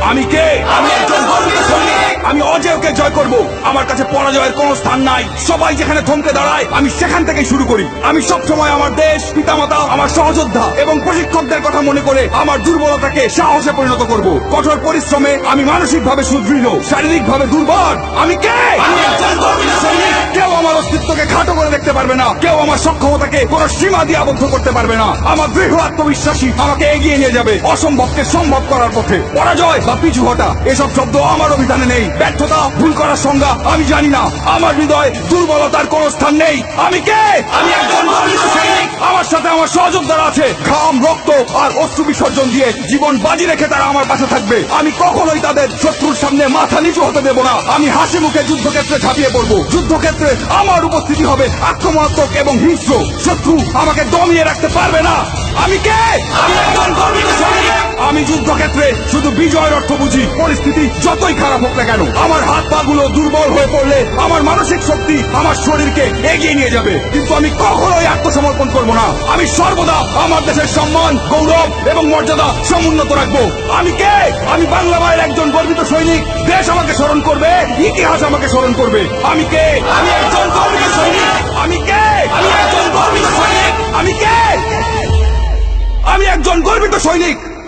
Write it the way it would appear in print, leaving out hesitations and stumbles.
আমি কে? আমি একজন গর্বিত সৈনিক। আমি অজেয়কে জয় করব। আমার কাছে পরাজয়ের কোনো স্থান নাই। সবাই যেখানে থমকে দাঁড়ায় আমি সেখান থেকেই শুরু করি। আমি সবসময় আমার দেশ, পিতামাতা, আমার সহযোদ্ধা এবং প্রশিক্ষকদের কথা মনে করে আমার দুর্বলতাকে সাহসে পরিণত করব। কঠোর পরিশ্রমে আমি মানসিকভাবে সুদৃঢ়, শারীরিকভাবে দুর্বল। আমি কে? আমি একজন গর্বিত সৈনিক। কেউ আমার অস্তিত্বকে খাটো করে দেখতে পারবে না। কেউ আমার সক্ষমতাকে কোনো সীমা দিয়ে আবদ্ধ করতে পারবে না। আমার দৃঢ় আত্মবিশ্বাসী আমাকে এগিয়ে নিয়ে যাবে অসম্ভবকে সম্ভব করার পথে। পরাজয় বা পিছু হটা এসব শব্দ আমার অভিধানে নেই। ব্যর্থতা, ভুল করার সংজ্ঞা আমি জানি না। আমার হৃদয় দুর্বলতার কোনো স্থান নেই। আমি কে? আমি একজন গর্বিত সৈনিক। আমার সাথে আমার সহযোদ্ধারা আছে। ঘাম, রক্ত আর অশ্রু বিসর্জন দিয়ে জীবন বাজি রেখে তারা আমার পাশে থাকবে। আমি কখনোই তাদের শত্রুর সামনে মাথা নিচু হতে দেব না। আমি হাসি মুখে যুদ্ধক্ষেত্রে ঝাঁপিয়ে পড়বো। যুদ্ধক্ষেত্রে আমার উপস্থিতি হবে আক্রমণাত্মক এবং হিংস্র। শত্রু আমাকে দমিয়ে রাখতে পারবে না। আমি কে? আমি একজন গর্বিত সৈনিক। আমি যুদ্ধক্ষেত্রে শুধু বিজয়ের অর্থ বুঝি। পরিস্থিতি যতই খারাপ হোক না কেন, আমার হাত পা গুলো দুর্বল হয়ে পড়লে আমার মানসিক শক্তি আমার শরীরকে এগিয়ে নিয়ে যাবে। কিন্তু আমি কখনোই আত্মসমর্পণ করব না। আমি সর্বদা আমার দেশের সম্মান, গৌরব এবং মর্যাদা সমুন্নত রাখবো। আমি কে? আমি বাংলা মায়ের একজন গর্বিত সৈনিক। দেশ আমাকে স্মরণ করবে, ইতিহাস আমাকে স্মরণ করবে। আমি কে? আমি একজন গর্বিত সৈনিক। আমি কে? আমি একজন গর্বিত সৈনিক। আমি কে? আমি একজন গর্বিত সৈনিক।